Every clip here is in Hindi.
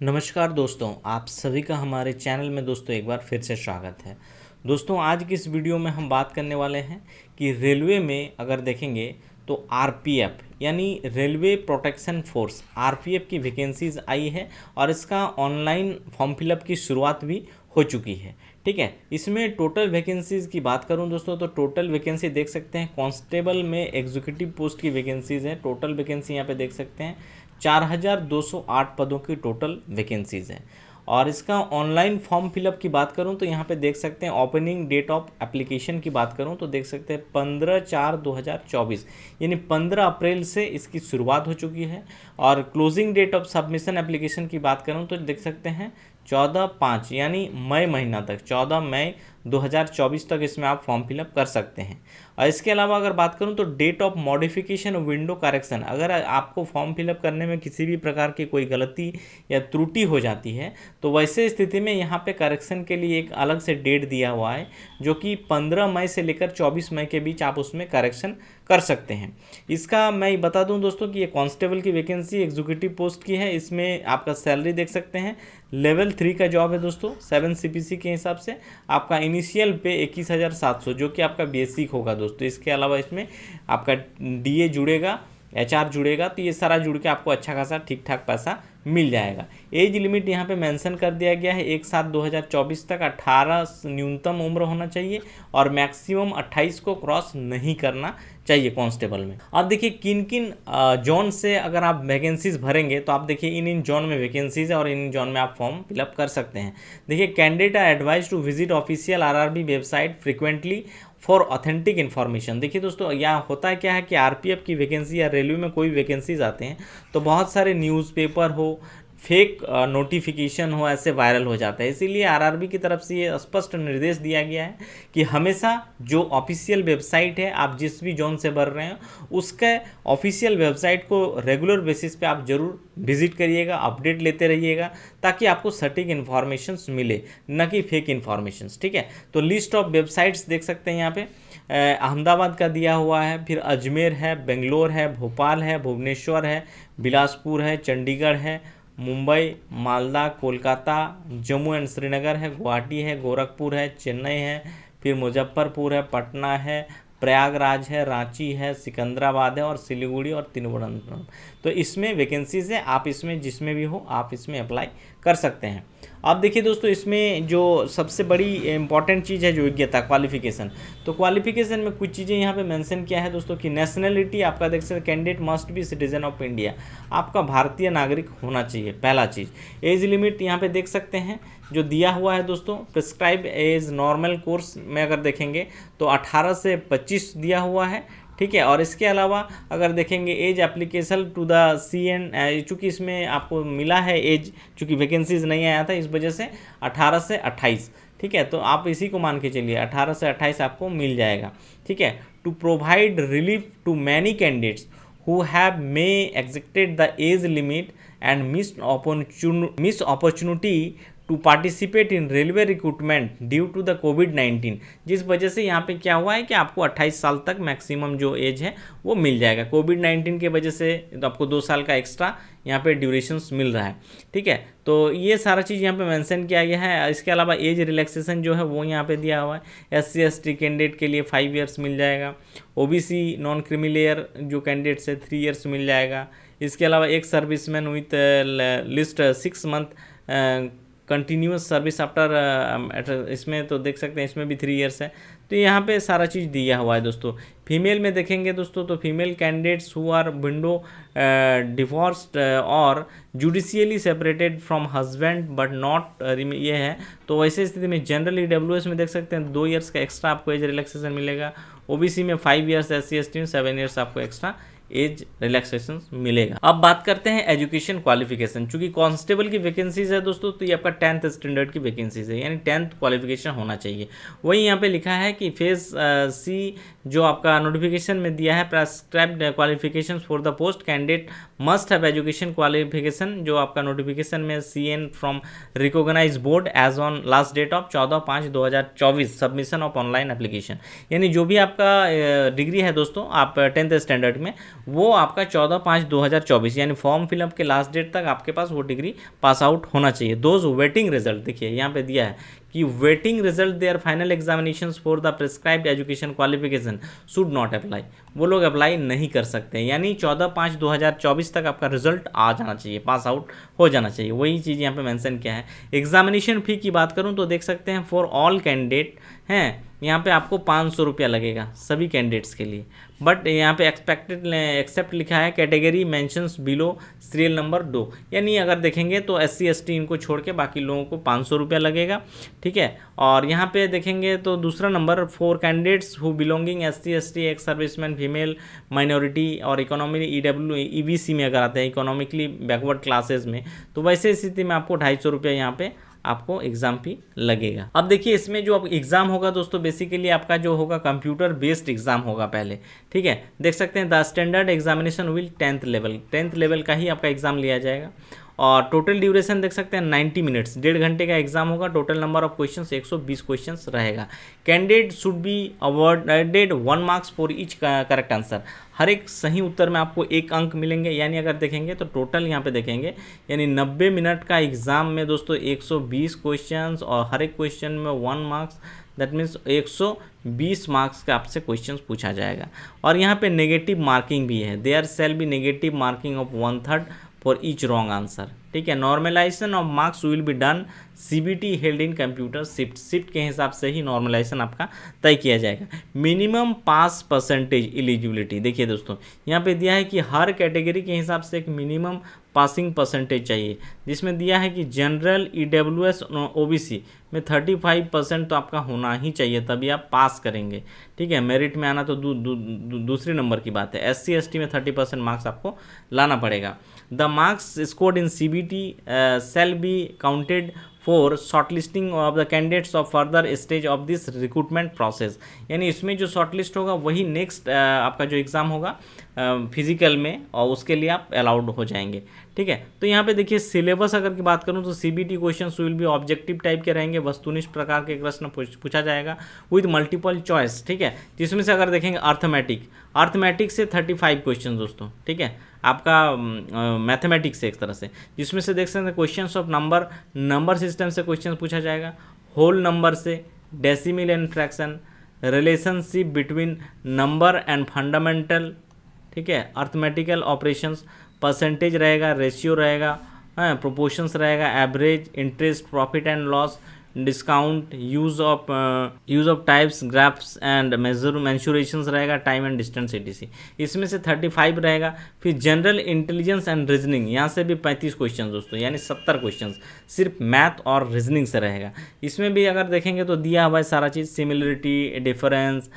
नमस्कार दोस्तों, आप सभी का हमारे चैनल में दोस्तों एक बार फिर से स्वागत है। दोस्तों आज की इस वीडियो में हम बात करने वाले हैं कि रेलवे में अगर देखेंगे तो आरपीएफ यानी रेलवे प्रोटेक्शन फोर्स आरपीएफ की वैकेंसीज आई है और इसका ऑनलाइन फॉर्म फिलअप की शुरुआत भी हो चुकी है। ठीक है, इसमें टोटल वैकेंसीज़ की बात करूं दोस्तों तो टोटल वैकेंसी देख सकते हैं कांस्टेबल में एग्जीक्यूटिव पोस्ट की वैकेंसीज़ हैं। टोटल वैकेंसी यहाँ पे देख सकते हैं 4208 पदों की टोटल वैकेंसीज़ हैं। और इसका ऑनलाइन फॉर्म फिलअप की बात करूं तो यहाँ पे देख सकते हैं ओपनिंग डेट ऑफ एप्लीकेशन की बात करूं तो देख सकते हैं 15/4/2024 यानी 15 अप्रैल से इसकी शुरुआत हो चुकी है। और closing date of submission application की बात करूं तो देख सकते हैं 14/5 यानी मई महीना तक 14 मई 2024 तक इसमें आप फॉर्म फिलअप कर सकते हैं। और इसके अलावा अगर बात करूं तो date of modification window correction, अगर आपको फॉर्म फिलअप करने में किसी भी प्रकार की कोई गलती या त्रुटि हो जाती है तो वैसे स्थिति में यहाँ पे करेक्शन के लिए एक अलग से डेट दिया हुआ है जो कि 15 मई से लेकर 24 मई के बीच आप उसमें करेक्शन कर सकते हैं। इसका मैं बता दूं दोस्तों कि ये कांस्टेबल की वैकेंसी एग्जीक्यूटिव पोस्ट की है। इसमें आपका सैलरी देख सकते हैं लेवल 3 का जॉब है दोस्तों। 7 CPC के हिसाब से आपका इनिशियल पे 21,700 जो कि आपका बेसिक होगा दोस्तों। इसके अलावा इसमें आपका DA जुड़ेगा, HR जुड़ेगा, तो ये सारा जुड़ के आपको अच्छा खासा ठीक ठाक पैसा मिल जाएगा। एज लिमिट यहाँ पे मेंशन कर दिया गया है 1/7/2024 तक 18 न्यूनतम उम्र होना चाहिए और मैक्सिमम 28 को क्रॉस नहीं करना चाहिए कांस्टेबल में। अब देखिए किन किन जोन से अगर आप वैकेंसीज भरेंगे तो आप देखिए इन जोन में वैकेंसीज है और इन जोन में आप फॉर्म फिलअप कर सकते हैं। देखिए candidate are advise to visit official RRB website frequently for authentic information. देखिए दोस्तों यहाँ होता है क्या है कि आरपीएफ की वैकेंसी या रेलवे में कोई वैकेंसीज आते हैं तो बहुत सारे न्यूज़पेपर हो, फेक नोटिफिकेशन हो, ऐसे वायरल हो जाता है। इसीलिए आरआरबी की तरफ से ये स्पष्ट निर्देश दिया गया है कि हमेशा जो ऑफिशियल वेबसाइट है आप जिस भी जोन से भर रहे हैं उसके ऑफिशियल वेबसाइट को रेगुलर बेसिस पे आप जरूर विजिट करिएगा, अपडेट लेते रहिएगा ताकि आपको सटीक इन्फॉर्मेशंस मिले, न कि फेक इन्फॉर्मेशंस। ठीक है, तो लिस्ट ऑफ वेबसाइट्स देख सकते हैं यहाँ पे अहमदाबाद का दिया हुआ है, फिर अजमेर है, बेंगलोर है, भोपाल है, भुवनेश्वर है, बिलासपुर है, चंडीगढ़ है, मुंबई, मालदा, कोलकाता, जम्मू एंड श्रीनगर है, गुवाहाटी है, गोरखपुर है, चेन्नई है, फिर मुजफ्फरपुर है, पटना है, प्रयागराज है, रांची है, सिकंदराबाद है और सिलीगुड़ी और तिरुवनंतपुरम। तो इसमें वैकेंसीज है, आप इसमें जिसमें भी हो आप इसमें अप्लाई कर सकते हैं। अब देखिए दोस्तों इसमें जो सबसे बड़ी इंपॉर्टेंट चीज़ है जो योग्यता क्वालिफिकेशन, तो क्वालिफिकेशन में कुछ चीज़ें यहाँ पे मेंशन किया है दोस्तों कि नेशनलिटी आपका देख सकते हैं candidate must be citizen of India, आपका भारतीय नागरिक होना चाहिए पहला चीज़। एज लिमिट यहाँ पे देख सकते हैं जो दिया हुआ है दोस्तों प्रिस्क्राइब एज नॉर्मल कोर्स में अगर देखेंगे तो 18 से 25 दिया हुआ है। ठीक है, और इसके अलावा अगर देखेंगे as application to the CN, चूँकि इसमें आपको मिला है एज, चूँकि वैकेंसीज नहीं आया था इस वजह से 18 से 28। ठीक है, तो आप इसी को मान के चलिए 18 से 28 आपको मिल जाएगा। ठीक है, to provide relief to many candidates who have may exceeded the age limit and missed opportunity to participate in railway recruitment due to the कोविड-19, जिस वजह से यहाँ पे क्या हुआ है कि आपको 28 साल तक मैक्सिमम जो एज है वो मिल जाएगा। कोविड-19 के वजह से तो आपको 2 साल का एक्स्ट्रा यहाँ पे ड्यूरेशंस मिल रहा है। ठीक है, तो ये सारा चीज़ यहाँ पे मेंशन किया गया है। इसके अलावा एज रिलैक्सेशन जो है वो यहाँ पे दिया हुआ है। SC/ST कैंडिडेट के लिए 5 ईयर्स मिल जाएगा। OBC नॉन क्रीमी लेयर जो कैंडिडेट्स है 3 ईयर्स मिल जाएगा। इसके अलावा एक serviceman with list 6 month continuous service after, इसमें तो देख सकते हैं इसमें भी 3 ईयर्स है। तो यहाँ पे सारा चीज़ दिया हुआ है दोस्तों। फीमेल में देखेंगे दोस्तों तो female candidates who are widow divorced और judicially separated from husband but not ये है, तो वैसे स्थिति में जनरल EWS में देख सकते हैं 2 ईयर्स का एक्स्ट्रा आपको एज रिलैक्सेशन मिलेगा। OBC में 5 ईयर्स, SC/ST में 7 ईयर्स आपको एक्स्ट्रा एज रिलैक्सेशन मिलेगा। अब बात करते हैं एजुकेशन क्वालिफिकेशन। चूंकि कांस्टेबल की वैकेंसीज है दोस्तों तो ये आपका 10th स्टैंडर्ड की वैकेंसीज है, यानी 10th क्वालिफिकेशन होना चाहिए। वही यहाँ पे लिखा है कि फेज C जो आपका नोटिफिकेशन में दिया है prescribed qualification for the post candidate must have education qualification, जो आपका नोटिफिकेशन में CN from recognise board as on last date of 14/5/2024 submission of online application, यानी जो भी आपका डिग्री है दोस्तों आप 10th स्टैंडर्ड में वो आपका 14/5/2024 यानी फॉर्म फिलअप के लास्ट डेट तक आपके पास वो डिग्री पास आउट होना चाहिए। दोज वेटिंग रिजल्ट, देखिए यहाँ पे दिया है कि waiting result there final examinations for the prescribed education qualification should not apply, वो लोग अप्लाई नहीं कर सकते, यानी 14/5/2024 तक आपका रिजल्ट आ जाना चाहिए, पास आउट हो जाना चाहिए। वही चीज़ यहाँ पे मेंशन किया है। एग्जामिनेशन फ़ी की बात करूँ तो देख सकते हैं फॉर ऑल कैंडिडेट हैं, यहाँ पे आपको 500 रुपया लगेगा सभी कैंडिडेट्स के लिए, बट यहाँ पे एक्सेप्ट लिखा है category mentions below serial number 2, यानी अगर देखेंगे तो SC ST इनको छोड़ के बाकी लोगों को 500 रुपया लगेगा, ठीक है। और यहाँ पे देखेंगे तो दूसरा number for candidates who belonging SC ST ex serviceman female minority और इकोनॉमी EBC में अगर आते हैं इकोनॉमिकली बैकवर्ड क्लासेज में, तो वैसे स्थिति में आपको 250 रुपया यहाँ पे आपको एग्जाम फी लगेगा। अब देखिए इसमें जो एग्जाम होगा दोस्तों बेसिकली आपका जो होगा कंप्यूटर बेस्ड एग्जाम होगा पहले, ठीक है। देख सकते हैं the standard examination will 10th level का ही आपका एग्जाम लिया जाएगा। और टोटल ड्यूरेशन देख सकते हैं 90 मिनट्स, 1.5 घंटे का एग्जाम होगा। Total number of questions 120 questions रहेगा। Candidate should be awarded 1 marks for each correct answer, हर एक सही उत्तर में आपको 1 अंक मिलेंगे, यानी अगर देखेंगे तो टोटल यहाँ पे देखेंगे यानी 90 मिनट का एग्जाम में दोस्तों 120 क्वेश्चंस और हर एक क्वेश्चन में 1 मार्क्स, दैट मीन्स 120 मार्क्स का आपसे क्वेश्चंस पूछा जाएगा। और यहाँ पे नेगेटिव मार्किंग भी है, there shall be negative marking of 1/3 for each wrong answer, ठीक है। Normalisation of marks will be done CBT held in computer shift के हिसाब से ही नॉर्मलाइजेशन आपका तय किया जाएगा। मिनिमम पास परसेंटेज एलिजिबिलिटी, देखिए दोस्तों यहाँ पे दिया है कि हर कैटेगरी के हिसाब से एक मिनिमम पासिंग परसेंटेज चाहिए, जिसमें दिया है कि जनरल EWS OBC में 35% तो आपका होना ही चाहिए, तभी आप पास करेंगे, ठीक है। मेरिट में आना तो दूसरे नंबर की बात है। SC ST में 30% मार्क्स आपको लाना पड़ेगा। The marks scored in CBT shall be counted for shortlisting of the candidates of further stage of this recruitment process, यानी इसमें जो शॉर्टलिस्ट होगा वही नेक्स्ट आपका जो एग्ज़ाम होगा फिजिकल में, और उसके लिए आप अलाउड हो जाएंगे, ठीक है। तो यहाँ पे देखिए सिलेबस अगर की बात करूँ तो CBT क्वेश्चन विल भी ऑब्जेक्टिव टाइप के रहेंगे, वस्तुनिष्ठ प्रकार के प्रश्न पूछा जाएगा विद मल्टीपल चॉइस, ठीक है। जिसमें से अगर देखेंगे अर्थमेटिक से 35 क्वेश्चन दोस्तों, ठीक है, आपका मैथमेटिक्स से एक तरह से, जिसमें से देख सकते हैं क्वेश्चंस ऑफ नंबर सिस्टम से क्वेश्चन पूछा जाएगा, होल नंबर से, decimal and fraction, relationship between number and fundamental, ठीक है, अर्थमेटिकल ऑपरेशंस, परसेंटेज रहेगा, रेशियो रहेगा, प्रोपोर्शंस रहेगा, average, interest, profit and loss, discount, use of types, graphs and mensurations रहेगा, टाइम एंड डिस्टेंस etc। इसमें से 35 रहेगा। फिर जनरल इंटेलिजेंस एंड रीजनिंग, यहाँ से भी 35 क्वेश्चन दोस्तों, यानी 70 क्वेश्चन सिर्फ मैथ और रीजनिंग से रहेगा। इसमें भी अगर देखेंगे तो दिया हुआ है सारा चीज़, similarity, difference,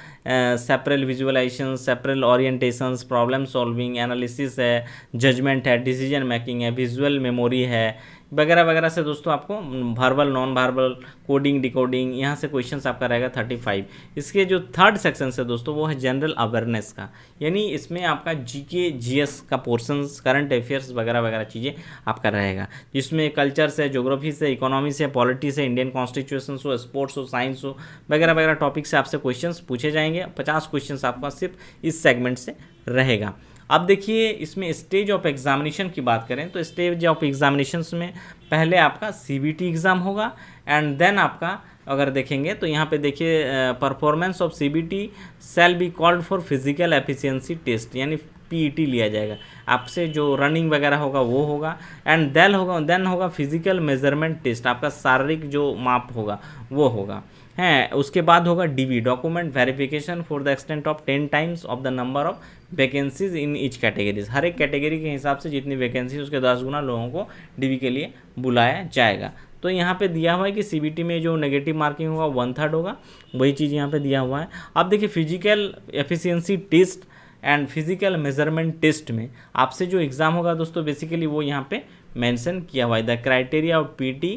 spatial visualization, spatial orientations, problem solving, analysis है, जजमेंट है, डिसीजन मेकिंग है, विजुअल मेमोरी है, वगैरह वगैरह से दोस्तों आपको verbal, non verbal, coding, decoding, यहाँ से क्वेश्चंस आपका रहेगा 35। इसके जो थर्ड सेक्शन है दोस्तों वो है जनरल अवेयरनेस का, यानी इसमें आपका GK GS का पोर्शंस, करंट अफेयर्स वगैरह वगैरह चीज़ें आपका रहेगा, जिसमें कल्चर से, ज्योग्राफी से, इकोनॉमी से, पॉलिटी से, इंडियन कॉन्स्टिट्यूशन हो, स्पोर्ट्स हो, साइंस हो, वगैरह वगैरह टॉपिक से आपसे क्वेश्चंस पूछे जाएंगे। 50 क्वेश्चंस आपका सिर्फ इस सेगमेंट से रहेगा। अब देखिए इसमें स्टेज ऑफ एग्जामिनेशन की बात करें तो स्टेज ऑफ एग्जामिनेशन में पहले आपका CBT एग्ज़ाम होगा एंड देन आपका अगर देखेंगे तो यहाँ पे देखिए performance of CBT shall be called for physical efficiency test, यानी PET लिया जाएगा, आपसे जो रनिंग वगैरह होगा वो होगा, एंड देन होगा फिजिकल मेजरमेंट टेस्ट, आपका शारीरिक जो माप होगा वो होगा है। उसके बाद होगा DV document verification for the extent of 10 times of the number of vacancies in each categories, हर एक कैटेगरी के हिसाब से जितनी वैकेंसी उसके 10 गुना लोगों को DV के लिए बुलाया जाएगा। तो यहाँ पे दिया हुआ है कि CBT में जो नेगेटिव मार्किंग होगा 1/3 होगा, वही चीज़ यहाँ पे दिया हुआ है। अब देखिए physical efficiency test and physical measurement test में आपसे जो एग्ज़ाम होगा दोस्तों बेसिकली वो यहाँ पे मेंशन किया हुआ है, the criteria of PT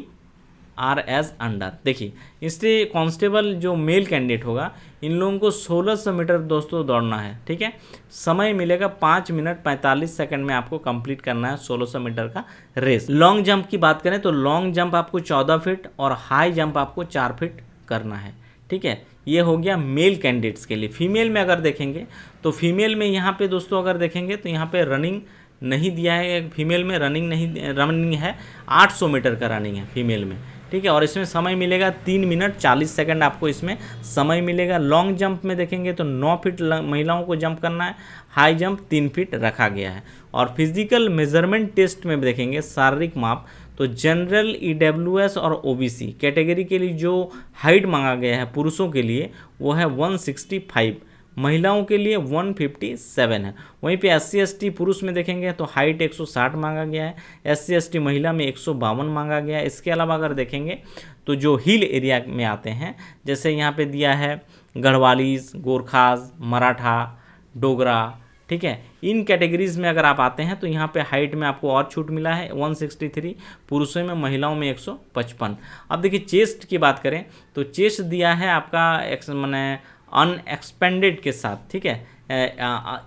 are as under. देखिए इससे कांस्टेबल जो मेल कैंडिडेट होगा इन लोगों को 1600 मीटर दोस्तों दौड़ना है, ठीक है। समय मिलेगा 5 मिनट 45 सेकंड में आपको कंप्लीट करना है 1600 मीटर का रेस। लॉन्ग जंप की बात करें तो लॉन्ग जंप आपको 14 फीट और हाई जंप आपको 4 फीट करना है, ठीक है, ये हो गया मेल कैंडिडेट्स के लिए। फीमेल में अगर देखेंगे तो फीमेल में यहाँ पे दोस्तों अगर देखेंगे तो यहाँ पे रनिंग नहीं दिया है, फीमेल में रनिंग है 800 मीटर का रनिंग है फीमेल में, ठीक है। और इसमें समय मिलेगा 3 मिनट 40 सेकंड आपको इसमें समय मिलेगा। लॉन्ग जंप में देखेंगे तो 9 फीट महिलाओं को जंप करना है, हाई जंप 3 फीट रखा गया है। और फिजिकल मेजरमेंट टेस्ट में देखेंगे शारीरिक माप, तो जनरल, EWS और OBC कैटेगरी के लिए जो हाइट मांगा गया है पुरुषों के लिए वो है 165, महिलाओं के लिए 157 है। वहीं पे SC ST पुरुष में देखेंगे तो हाइट 160 मांगा गया है, SC ST महिला में 152 मांगा गया है। इसके अलावा अगर देखेंगे तो जो हिल एरिया में आते हैं, जैसे यहाँ पे दिया है गढ़वालीज, गोरखाज, मराठा, डोगरा, ठीक है, इन कैटेगरीज में अगर आप आते हैं तो यहाँ पे हाइट में आपको और छूट मिला है 163 पुरुषों में, महिलाओं में 155। अब देखिए चेस्ट की बात करें तो चेस्ट दिया है आपका मैंने अनएक्सपेंडेड के साथ, ठीक है,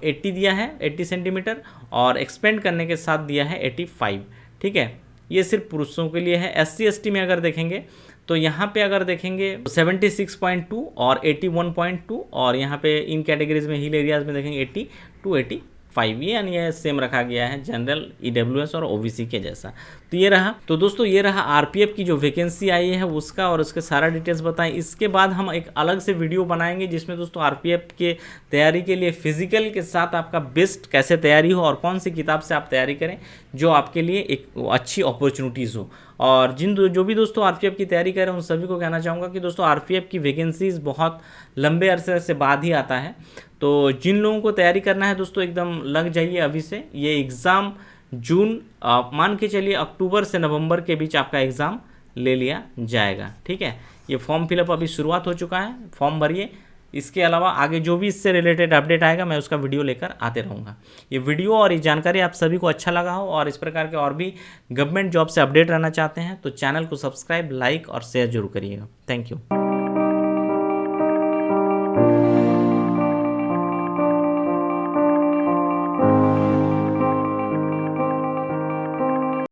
80 दिया है 80 सेंटीमीटर, और एक्सपेंड करने के साथ दिया है 85, ठीक है। ये सिर्फ पुरुषों के लिए है। SC ST में अगर देखेंगे तो यहाँ पे अगर देखेंगे 76.2 और 81.2, और यहाँ पे इन कैटेगरीज में हिल एरियाज में देखेंगे 80 to 85, ये यानी ये सेम रखा गया है जनरल, EWS और OBC के जैसा। तो ये रहा, तो दोस्तों ये रहा RPF की जो वैकेंसी आई है उसका, और उसके सारा डिटेल्स बताएं। इसके बाद हम एक अलग से वीडियो बनाएंगे जिसमें दोस्तों RPF के तैयारी के लिए फिजिकल के साथ आपका बेस्ट कैसे तैयारी हो और कौन सी किताब से आप तैयारी करें जो आपके लिए एक अच्छी अपॉर्चुनिटीज़ हो। और जो भी दोस्तों RPF की तैयारी कर रहे हैं उन सभी को कहना चाहूँगा कि दोस्तों RPF की वैकेंसीज बहुत लंबे अरसे से बाद ही आता है, तो जिन लोगों को तैयारी करना है दोस्तों एकदम लग जाइए अभी से। ये एग्ज़ाम जून मान के चलिए अक्टूबर से नवंबर के बीच आपका एग्ज़ाम ले लिया जाएगा, ठीक है। ये फॉर्म फिलअप अभी शुरुआत हो चुका है, फॉर्म भरिए। इसके अलावा आगे जो भी इससे रिलेटेड अपडेट आएगा मैं उसका वीडियो लेकर आते रहूँगा। ये वीडियो और ये जानकारी आप सभी को अच्छा लगा हो और इस प्रकार के और भी गवर्नमेंट जॉब से अपडेट रहना चाहते हैं तो चैनल को सब्सक्राइब, लाइक और शेयर जरूर करिएगा। Thank you.